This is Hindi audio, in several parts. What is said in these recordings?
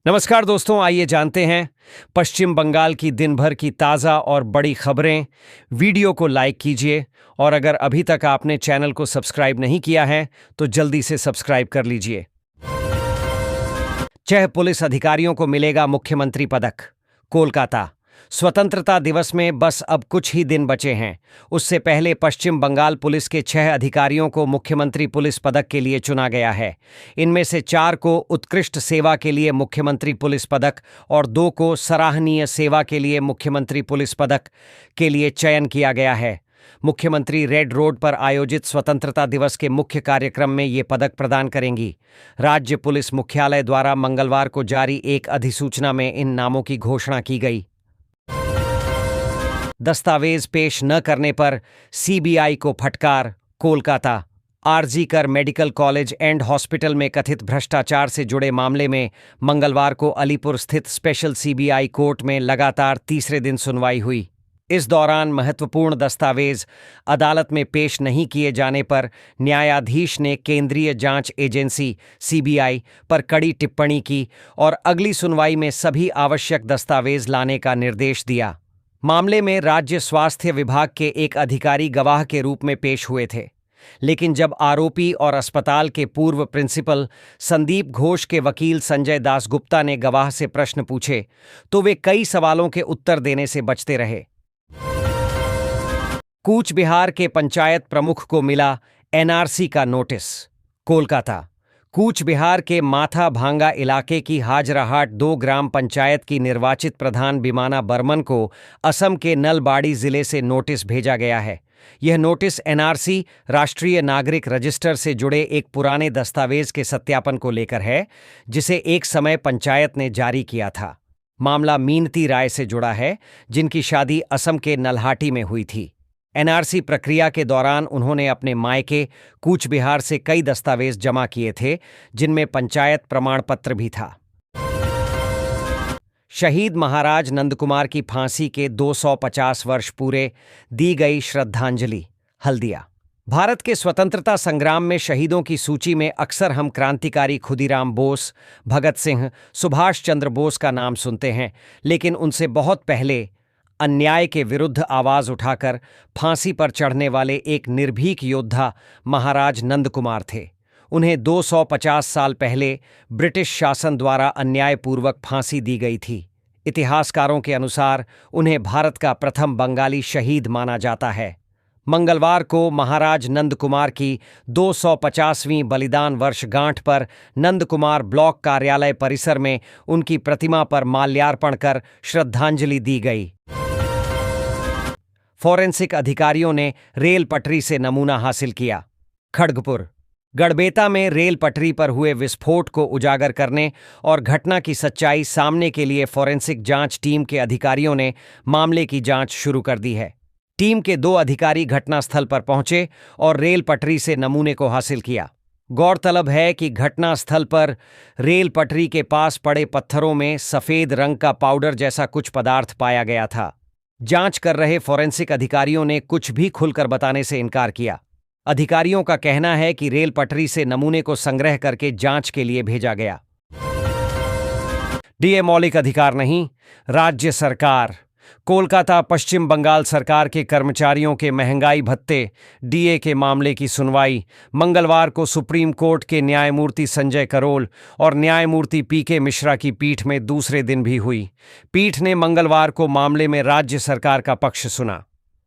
नमस्कार दोस्तों, आइए जानते हैं पश्चिम बंगाल की दिन भर की ताज़ा और बड़ी खबरें। वीडियो को लाइक कीजिए और अगर अभी तक आपने चैनल को सब्सक्राइब नहीं किया है तो जल्दी से सब्सक्राइब कर लीजिए। 6 पुलिस अधिकारियों को मिलेगा मुख्यमंत्री पदक। कोलकाता। स्वतंत्रता दिवस में बस अब कुछ ही दिन बचे हैं। उससे पहले पश्चिम बंगाल पुलिस के 6 अधिकारियों को मुख्यमंत्री पुलिस पदक के लिए चुना गया है। इनमें से 4 को उत्कृष्ट सेवा के लिए मुख्यमंत्री पुलिस पदक और 2 को सराहनीय सेवा के लिए मुख्यमंत्री पुलिस पदक के लिए चयन किया गया है। मुख्यमंत्री रेड रोड पर आयोजित स्वतंत्रता दिवस के मुख्य कार्यक्रम में ये पदक प्रदान करेंगी। राज्य पुलिस मुख्यालय द्वारा मंगलवार को जारी एक अधिसूचना में इन नामों की घोषणा की गई। दस्तावेज पेश न करने पर सीबीआई को फटकार। कोलकाता। आरजी कर मेडिकल कॉलेज एंड हॉस्पिटल में कथित भ्रष्टाचार से जुड़े मामले में मंगलवार को अलीपुर स्थित स्पेशल सीबीआई कोर्ट में लगातार तीसरे दिन सुनवाई हुई। इस दौरान महत्वपूर्ण दस्तावेज अदालत में पेश नहीं किए जाने पर न्यायाधीश ने केंद्रीय जांच एजेंसी सीबीआई पर कड़ी टिप्पणी की और अगली सुनवाई में सभी आवश्यक दस्तावेज लाने का निर्देश दिया। मामले में राज्य स्वास्थ्य विभाग के एक अधिकारी गवाह के रूप में पेश हुए थे, लेकिन जब आरोपी और अस्पताल के पूर्व प्रिंसिपल संदीप घोष के वकील संजय दासगुप्ता ने गवाह से प्रश्न पूछे तो वे कई सवालों के उत्तर देने से बचते रहे। कूच बिहार के पंचायत प्रमुख को मिला एनआरसी का नोटिस। कोलकाता। कूच बिहार के माथा भांगा इलाके की हाजराहाट 2 ग्राम पंचायत की निर्वाचित प्रधान बिमाना बर्मन को असम के नलबाड़ी जिले से नोटिस भेजा गया है। यह नोटिस एनआरसी राष्ट्रीय नागरिक रजिस्टर से जुड़े एक पुराने दस्तावेज के सत्यापन को लेकर है, जिसे एक समय पंचायत ने जारी किया था। मामला मीनती राय से जुड़ा है, जिनकी शादी असम के नल्हाटी में हुई थी। एनआरसी प्रक्रिया के दौरान उन्होंने अपने मायके कूच बिहार से कई दस्तावेज जमा किए थे, जिनमें पंचायत प्रमाण पत्र भी था। शहीद महाराज नंदकुमार की फांसी के 250 वर्ष पूरे, दी गई श्रद्धांजलि। हल्दिया। भारत के स्वतंत्रता संग्राम में शहीदों की सूची में अक्सर हम क्रांतिकारी खुदीराम बोस, भगत सिंह, सुभाष चंद्र बोस का नाम सुनते हैं, लेकिन उनसे बहुत पहले अन्याय के विरुद्ध आवाज उठाकर फांसी पर चढ़ने वाले एक निर्भीक योद्धा महाराज नंदकुमार थे। उन्हें 250 साल पहले ब्रिटिश शासन द्वारा अन्यायपूर्वक फांसी दी गई थी। इतिहासकारों के अनुसार उन्हें भारत का प्रथम बंगाली शहीद माना जाता है। मंगलवार को महाराज नंदकुमार की 250वीं बलिदान वर्षगांठ पर नंदकुमार ब्लॉक कार्यालय परिसर में उनकी प्रतिमा पर माल्यार्पण कर श्रद्धांजलि दी गई। फॉरेंसिक अधिकारियों ने रेल पटरी से नमूना हासिल किया। खड़गपुर। गड़बेता में रेल पटरी पर हुए विस्फोट को उजागर करने और घटना की सच्चाई सामने के लिए फॉरेंसिक जांच टीम के अधिकारियों ने मामले की जांच शुरू कर दी है। टीम के 2 अधिकारी घटनास्थल पर पहुंचे और रेल पटरी से नमूने को हासिल किया। गौरतलब है कि घटनास्थल पर रेल पटरी के पास पड़े पत्थरों में सफेद रंग का पाउडर जैसा कुछ पदार्थ पाया गया था। जांच कर रहे फॉरेंसिक अधिकारियों ने कुछ भी खुलकर बताने से इनकार किया। अधिकारियों का कहना है कि रेल पटरी से नमूने को संग्रह करके जांच के लिए भेजा गया। डीए मौलिक अधिकार नहीं, राज्य सरकार। कोलकाता। पश्चिम बंगाल सरकार के कर्मचारियों के महंगाई भत्ते डीए के मामले की सुनवाई मंगलवार को सुप्रीम कोर्ट के न्यायमूर्ति संजय करोल और न्यायमूर्ति पीके मिश्रा की पीठ में दूसरे दिन भी हुई। पीठ ने मंगलवार को मामले में राज्य सरकार का पक्ष सुना।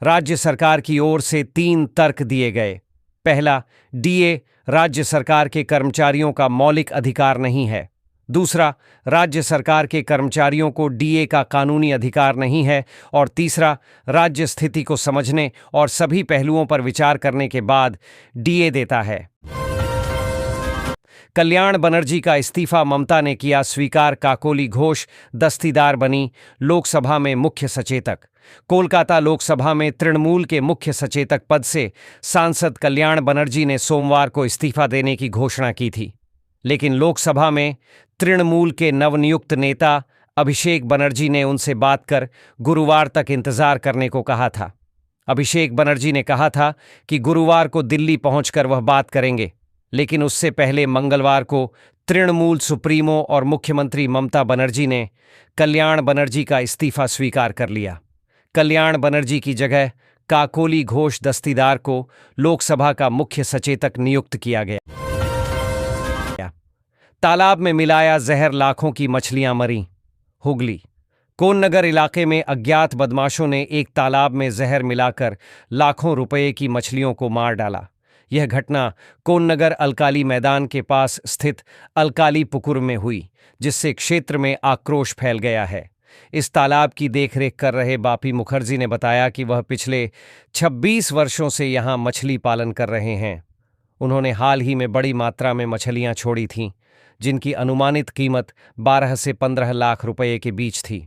राज्य सरकार की ओर से 3 तर्क दिए गए। पहला, डीए राज्य सरकार के कर्मचारियों का मौलिक अधिकार नहीं है। दूसरा, राज्य सरकार के कर्मचारियों को डीए का कानूनी अधिकार नहीं है। और तीसरा, राज्य स्थिति को समझने और सभी पहलुओं पर विचार करने के बाद डीए देता है। कल्याण बनर्जी का इस्तीफा ममता ने किया स्वीकार। काकोली घोष दस्तीदार बनी लोकसभा में मुख्य सचेतक। कोलकाता लोकसभा में तृणमूल के मुख्य सचेतक पद से सांसद कल्याण बनर्जी ने सोमवार को इस्तीफा देने की घोषणा की थी, लेकिन लोकसभा में तृणमूल के नवनियुक्त नेता अभिषेक बनर्जी ने उनसे बात कर गुरुवार तक इंतजार करने को कहा था। अभिषेक बनर्जी ने कहा था कि गुरुवार को दिल्ली पहुंचकर वह बात करेंगे, लेकिन उससे पहले मंगलवार को तृणमूल सुप्रीमो और मुख्यमंत्री ममता बनर्जी ने कल्याण बनर्जी का इस्तीफा स्वीकार कर लिया। कल्याण बनर्जी की जगह काकोली घोष दस्तीदार को लोकसभा का मुख्य सचेतक नियुक्त किया गया। तालाब में मिलाया जहर, लाखों की मछलियां मरीं। हुगली कोन्नगर इलाके में अज्ञात बदमाशों ने एक तालाब में जहर मिलाकर लाखों रुपए की मछलियों को मार डाला। यह घटना कोन्नगर अलकाली मैदान के पास स्थित अलकाली पुकुर में हुई, जिससे क्षेत्र में आक्रोश फैल गया है। इस तालाब की देखरेख कर रहे बापी मुखर्जी ने बताया कि वह पिछले 26 वर्षों से यहां मछली पालन कर रहे हैं। उन्होंने हाल ही में बड़ी मात्रा में मछलियां छोड़ी थीं, जिनकी अनुमानित कीमत 12 से 15 लाख रुपए के बीच थी।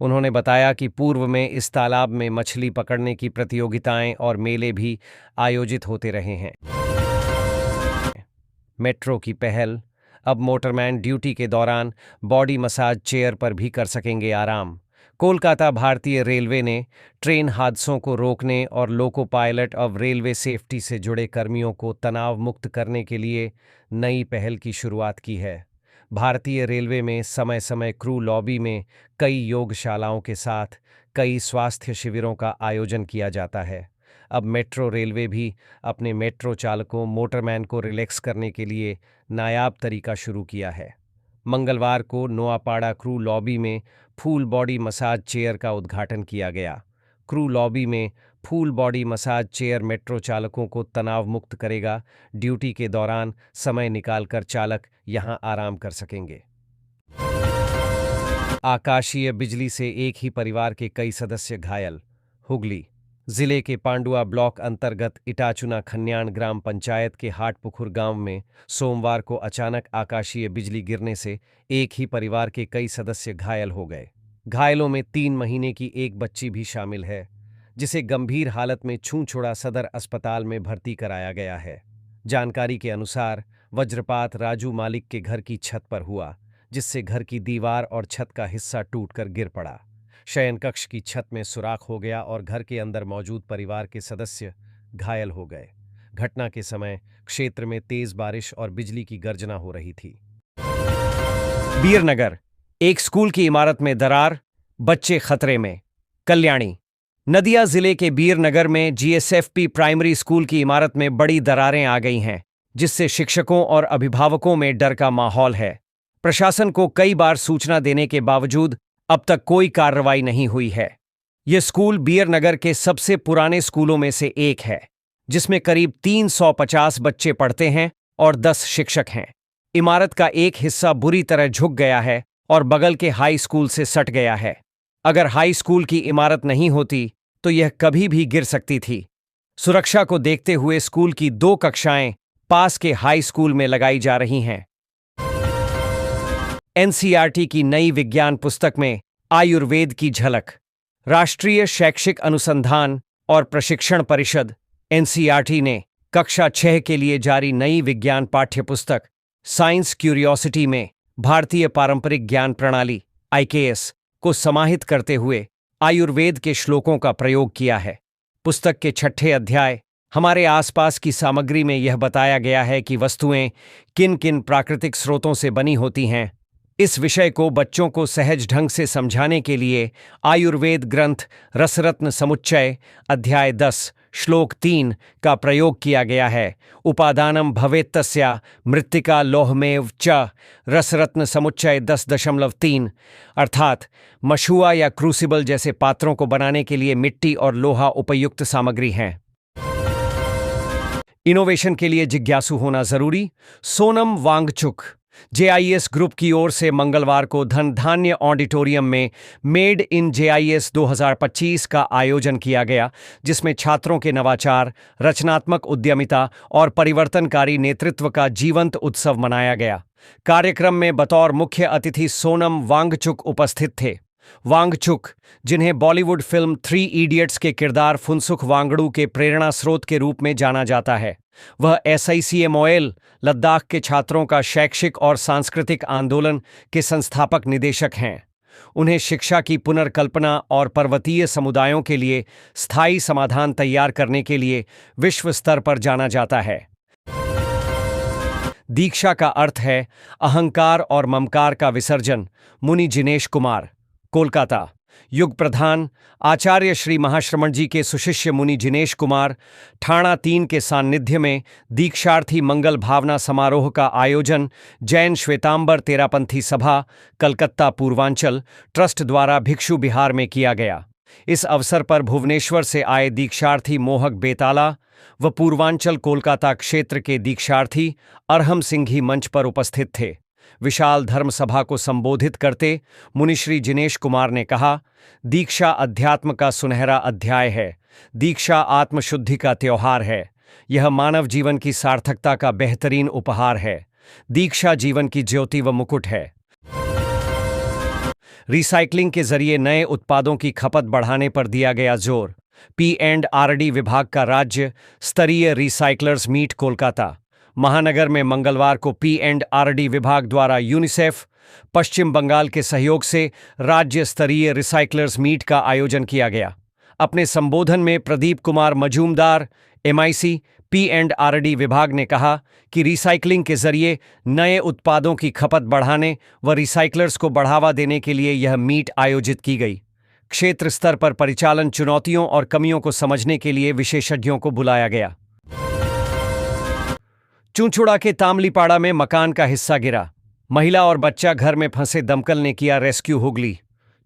उन्होंने बताया कि पूर्व में इस तालाब में मछली पकड़ने की प्रतियोगिताएं और मेले भी आयोजित होते रहे हैं। मेट्रो की पहल, अब मोटरमैन ड्यूटी के दौरान बॉडी मसाज चेयर पर भी कर सकेंगे आराम। कोलकाता भारतीय रेलवे ने ट्रेन हादसों को रोकने और लोको पायलट और रेलवे सेफ्टी से जुड़े कर्मियों को तनाव मुक्त करने के लिए नई पहल की शुरुआत की है। भारतीय रेलवे में समय समय क्रू लॉबी में कई योगशालाओं के साथ कई स्वास्थ्य शिविरों का आयोजन किया जाता है। अब मेट्रो रेलवे भी अपने मेट्रो चालकों मोटरमैन को रिलैक्स करने के लिए नायाब तरीका शुरू किया है। मंगलवार को नोआपाड़ा क्रू लॉबी में फुल बॉडी मसाज चेयर का उद्घाटन किया गया। क्रू लॉबी में full body massage chair metro चालकों को तनाव मुक्त करेगा। ड्यूटी के दौरान समय निकालकर चालक यहां आराम कर सकेंगे। आकाशीय बिजली से एक ही परिवार के कई सदस्य घायल। हुगली जिले के पांडुआ ब्लॉक अंतर्गत इटाचुना खन्याण ग्राम पंचायत के हाटपुखुर गांव में सोमवार को अचानक आकाशीय बिजली गिरने से एक ही परिवार के कई सदस्य घायल हो गए। घायलों में 3 महीने की एक बच्ची भी शामिल है, जिसे गंभीर हालत में छूंछुड़ा सदर अस्पताल में भर्ती कराया गया है। जानकारी के अनुसार वज्रपात राजू मालिक के घर की छत पर हुआ, जिससे घर की दीवार और छत का हिस्सा टूटकर गिर पड़ा। शयन कक्ष की छत में सुराख हो गया और घर के अंदर मौजूद परिवार के सदस्य घायल हो गए। घटना के समय क्षेत्र में तेज बारिश और बिजली की गर्जना हो रही थी। बीरनगर एक स्कूल की इमारत में दरार, बच्चे खतरे में। कल्याणी नदिया जिले के बीरनगर में जीएसएफपी प्राइमरी स्कूल की इमारत में बड़ी दरारें आ गई हैं, जिससे शिक्षकों और अभिभावकों में डर का माहौल है। प्रशासन को कई बार सूचना देने के बावजूद अब तक कोई कार्रवाई नहीं हुई है। यह स्कूल बीरनगर के सबसे पुराने स्कूलों में से एक है, जिसमें करीब 350 बच्चे पढ़ते हैं और 10 शिक्षक हैं। इमारत का एक हिस्सा बुरी तरह झुक गया है और बगल के हाई स्कूल से सट गया है। अगर हाई स्कूल की इमारत नहीं होती तो यह कभी भी गिर सकती थी। सुरक्षा को देखते हुए स्कूल की 2 कक्षाएं पास के हाई स्कूल में लगाई जा रही हैं। एनसीईआरटी की नई विज्ञान पुस्तक में आयुर्वेद की झलक। राष्ट्रीय शैक्षिक अनुसंधान और प्रशिक्षण परिषद एनसीईआरटी ने कक्षा 6 के लिए जारी नई विज्ञान पाठ्यपुस्तक साइंस क्यूरियोसिटी में भारतीय पारंपरिक ज्ञान प्रणाली आईकेएस को समाहित करते हुए आयुर्वेद के श्लोकों का प्रयोग किया है। पुस्तक के 6ठे अध्याय हमारे आसपास की सामग्री में यह बताया गया है कि वस्तुएं किन किन प्राकृतिक स्रोतों से बनी होती हैं। इस विषय को बच्चों को सहज ढंग से समझाने के लिए आयुर्वेद ग्रंथ रसरत्न समुच्चय अध्याय 10 श्लोक 3 का प्रयोग किया गया है। उपादानम भवेत्तस्या मृत्तिका लोहमेव च रसरत्न समुच्चय 10.3 अर्थात मशुआ या क्रूसिबल जैसे पात्रों को बनाने के लिए मिट्टी और लोहा उपयुक्त सामग्री हैं। इनोवेशन के लिए जिज्ञासु होना जरूरी। सोनम वांगचुक जेआईएस ग्रुप की ओर से मंगलवार को धनधान्य ऑडिटोरियम में मेड इन जेआईएस 2025 का आयोजन किया गया, जिसमें छात्रों के नवाचार, रचनात्मक उद्यमिता और परिवर्तनकारी नेतृत्व का जीवंत उत्सव मनाया गया। कार्यक्रम में बतौर मुख्य अतिथि सोनम वांगचुक उपस्थित थे। वांगचुक, जिन्हें बॉलीवुड फिल्म 3 इडियट्स के किरदार फुनसुक वांगडू के प्रेरणा स्रोत के रूप में जाना जाता है, वह एसआईसीएमओएल लद्दाख के छात्रों का शैक्षिक और सांस्कृतिक आंदोलन के संस्थापक निदेशक हैं। उन्हें शिक्षा की पुनर्कल्पना और पर्वतीय समुदायों के लिए स्थायी समाधान तैयार करने के लिए विश्व स्तर पर जाना जाता है। दीक्षा का अर्थ है अहंकार और ममकार का विसर्जन। मुनि जिनेश कुमार, कोलकाता। युग प्रधान आचार्य श्री महाश्रमण जी के सुशिष्य मुनि जिनेश कुमार ठाणा 3 के सान्निध्य में दीक्षार्थी मंगल भावना समारोह का आयोजन जैन श्वेतांबर तेरापंथी सभा, कलकत्ता पूर्वांचल ट्रस्ट द्वारा भिक्षु बिहार में किया गया। इस अवसर पर भुवनेश्वर से आए दीक्षार्थी मोहक बेताला व पूर्वांचल कोलकाता क्षेत्र के दीक्षार्थी अरहम सिंघी मंच पर उपस्थित थे। विशाल धर्म सभा को संबोधित करते मुनिश्री जिनेश कुमार ने कहा, दीक्षा अध्यात्म का सुनहरा अध्याय है। दीक्षा आत्मशुद्धि का त्योहार है। यह मानव जीवन की सार्थकता का बेहतरीन उपहार है। दीक्षा जीवन की ज्योति व मुकुट है। रिसाइकलिंग के जरिए नए उत्पादों की खपत बढ़ाने पर दिया गया जोर। P&RD विभाग का राज्य स्तरीय रिसाइकलर्स मीट कोलकाता महानगर में मंगलवार को P&RD विभाग द्वारा यूनिसेफ पश्चिम बंगाल के सहयोग से राज्य स्तरीय रिसाइकलर्स मीट का आयोजन किया गया। अपने संबोधन में प्रदीप कुमार मजूमदार MIC P&RD विभाग ने कहा कि रिसाइकलिंग के जरिए नए उत्पादों की खपत बढ़ाने व रिसाइकलर्स को बढ़ावा देने के लिए यह मीट आयोजित की गई। क्षेत्र स्तर पर परिचालन चुनौतियों और कमियों को समझने के लिए विशेषज्ञों को बुलाया गया। चूंचुड़ा के तामलीपाड़ा में मकान का हिस्सा गिरा। महिला और बच्चा घर में फंसे, दमकल ने किया रेस्क्यू। हुगली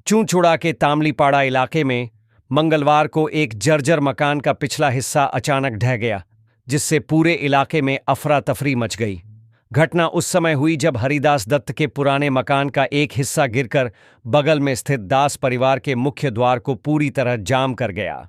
चूंचुड़ा के तामलीपाड़ा इलाके में मंगलवार को एक जर्जर मकान का पिछला हिस्सा अचानक ढह गया, जिससे पूरे इलाके में अफरा तफरी मच गई। घटना उस समय हुई जब हरिदास दत्त के पुराने मकान का एक हिस्सा गिरकर बगल में स्थित दास परिवार के मुख्य द्वार को पूरी तरह जाम कर गया।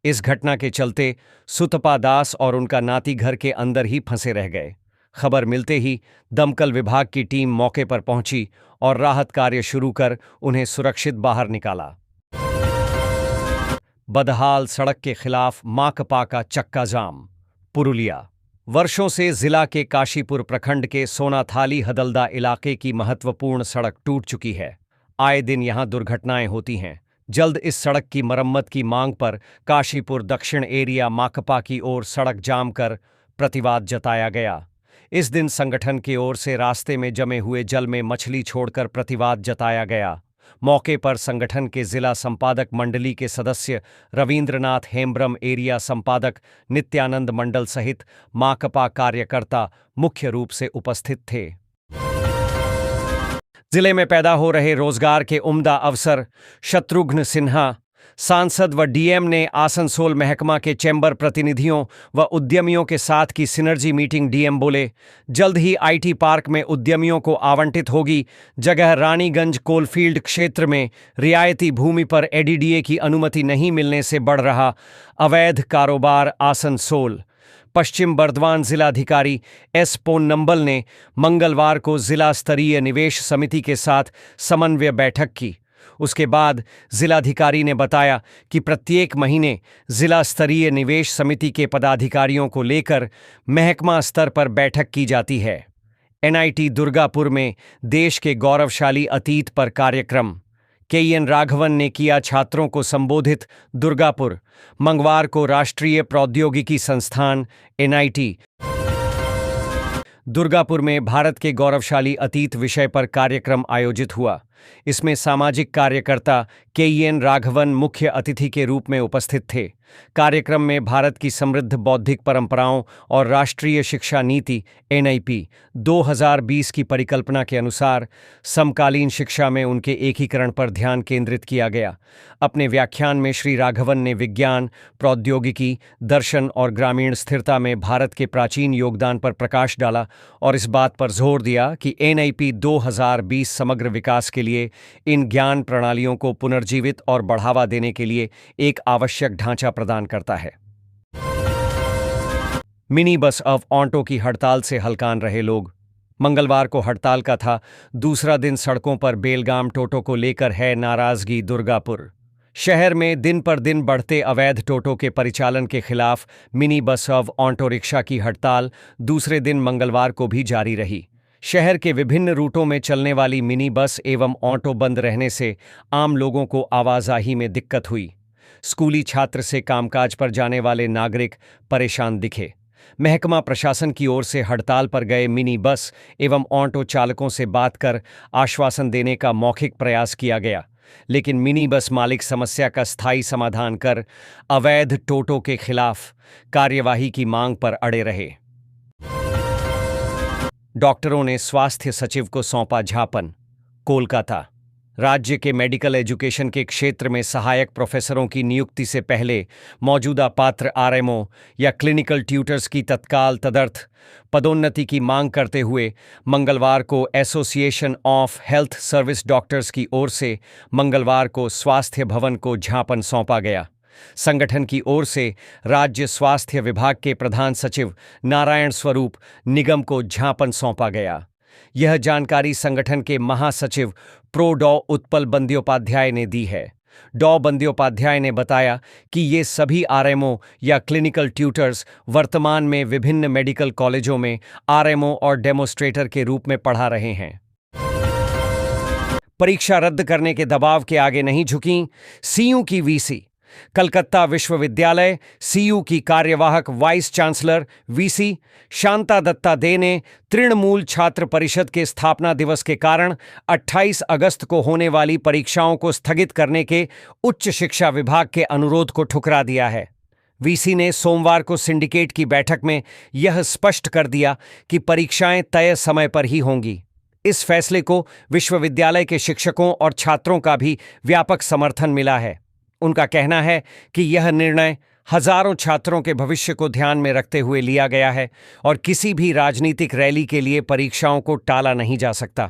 इस घटना के चलते सुतपा दास और उनका नाती घर के अंदर ही फंसे रह गए। खबर मिलते ही दमकल विभाग की टीम मौके पर पहुंची और राहत कार्य शुरू कर उन्हें सुरक्षित बाहर निकाला। बदहाल सड़क के खिलाफ माकपा का चक्का जाम। पुरुलिया वर्षों से जिला के काशीपुर प्रखंड के सोनाथाली हदलदा इलाके की महत्वपूर्ण सड़क टूट चुकी है। आए दिन यहां दुर्घटनाएं होती हैं। जल्द इस सड़क की मरम्मत की मांग पर काशीपुर दक्षिण एरिया माकपा की ओर सड़क जाम कर प्रतिवाद जताया गया। इस दिन संगठन की ओर से रास्ते में जमे हुए जल में मछली छोड़कर प्रतिवाद जताया गया। मौके पर संगठन के जिला संपादक मंडली के सदस्य रविंद्रनाथ हेम्ब्रम, एरिया संपादक नित्यानंद मंडल सहित माकपा कार्यकर्ता मुख्य रूप से उपस्थित थे। जिले में पैदा हो रहे रोजगार के उम्दा अवसर। शत्रुघ्न सिन्हा सांसद व डीएम ने आसनसोल महकमा के चैम्बर प्रतिनिधियों व उद्यमियों के साथ की सिनर्जी मीटिंग। डीएम बोले, जल्द ही आईटी पार्क में उद्यमियों को आवंटित होगी जगह। रानीगंज कोलफील्ड क्षेत्र में रियायती भूमि पर एडीडीए की अनुमति नहीं मिलने से बढ़ रहा अवैध कारोबार। आसनसोल पश्चिम बर्दवान जिलाधिकारी एस पोन्नम्बल ने मंगलवार को जिला स्तरीय निवेश समिति के साथ समन्वय बैठक की। उसके बाद जिलाधिकारी ने बताया कि प्रत्येक महीने जिला स्तरीय निवेश समिति के पदाधिकारियों को लेकर महकमा स्तर पर बैठक की जाती है। एनआईटी दुर्गापुर में देश के गौरवशाली अतीत पर कार्यक्रम। KN राघवन ने किया छात्रों को संबोधित। दुर्गापुर मंगलवार को राष्ट्रीय प्रौद्योगिकी संस्थान NIT दुर्गापुर में भारत के गौरवशाली अतीत विषय पर कार्यक्रम आयोजित हुआ। इसमें सामाजिक कार्यकर्ता KN राघवन मुख्य अतिथि के रूप में उपस्थित थे। कार्यक्रम में भारत की समृद्ध बौद्धिक परंपराओं और राष्ट्रीय शिक्षा नीति NIP 2020 की परिकल्पना के अनुसार समकालीन शिक्षा में उनके एकीकरण पर ध्यान केंद्रित किया गया। अपने व्याख्यान में श्री राघवन ने विज्ञान, प्रौद्योगिकी, दर्शन और ग्रामीण स्थिरता में भारत के प्राचीन योगदान पर प्रकाश डाला और इस बात पर जोर दिया कि NIP 2020 समग्र विकास के लिए इन ज्ञान प्रणालियों को पुनर्जीवित और बढ़ावा देने के लिए एक आवश्यक ढांचा प्रदान करता है। मिनी बस ऑफ ऑटो की हड़ताल से हलकान रहे लोग। मंगलवार को हड़ताल का था दूसरा दिन। सड़कों पर बेलगाम टोटो को लेकर है नाराजगी। दुर्गापुर शहर में दिन पर दिन बढ़ते अवैध टोटो के परिचालन के खिलाफ mini bus of auto rickshaw की हड़ताल दूसरे दिन मंगलवार को भी जारी रही। शहर के विभिन्न रूटों में चलने वाली मिनी बस एवं ऑटो बंद रहने से आम लोगों को आवाजाही में दिक्कत हुई। स्कूली छात्र से कामकाज पर जाने वाले नागरिक परेशान दिखे। महकमा प्रशासन की ओर से हड़ताल पर गए मिनी बस एवं ऑटो चालकों से बात कर आश्वासन देने का मौखिक प्रयास किया गया, लेकिन मिनी बस मालिक समस्या का स्थायी समाधान कर अवैध टोटो के खिलाफ कार्यवाही की मांग पर अड़े रहे। डॉक्टरों ने स्वास्थ्य सचिव को सौंपा ज्ञापन। कोलकाता। राज्य के मेडिकल एजुकेशन के क्षेत्र में सहायक प्रोफेसरों की नियुक्ति से पहले मौजूदा पात्र आरएमओ या क्लिनिकल ट्यूटर्स की तत्काल तदर्थ पदोन्नति की मांग करते हुए मंगलवार को association of health service doctors की ओर से मंगलवार को स्वास्थ्य भवन को ज्ञापन सौंपा गया। संगठन की ओर से राज्य स्वास्थ्य विभाग के प्रधान सचिव नारायण स्वरूप निगम को ज्ञापन सौंपा गया। यह जानकारी संगठन के महासचिव प्रो डॉ उत्पल बंद्योपाध्याय ने दी है। डॉ बंद्योपाध्याय ने बताया कि ये सभी आरएमओ या क्लिनिकल ट्यूटर्स वर्तमान में विभिन्न मेडिकल कॉलेजों में आरएमओ और डेमोस्ट्रेटर के रूप में पढ़ा रहे हैं। परीक्षा रद्द करने के दबाव के आगे नहीं झुकीं सीयू की वीसी। कलकत्ता विश्वविद्यालय सीयू की कार्यवाहक vice chancellor VC Shanta Dutta Dey ने तृणमूल छात्र परिषद के स्थापना दिवस के कारण 28 अगस्त को होने वाली परीक्षाओं को स्थगित करने के उच्च शिक्षा विभाग के अनुरोध को ठुकरा दिया है। वीसी ने सोमवार को सिंडिकेट की बैठक में यह स्पष्ट कर दिया कि परीक्षाएं तय समय पर ही होंगी। इस फैसले को विश्वविद्यालय के शिक्षकों और छात्रों का भी व्यापक समर्थन मिला है। उनका कहना है कि यह निर्णय हजारों छात्रों के भविष्य को ध्यान में रखते हुए लिया गया है और किसी भी राजनीतिक रैली के लिए परीक्षाओं को टाला नहीं जा सकता।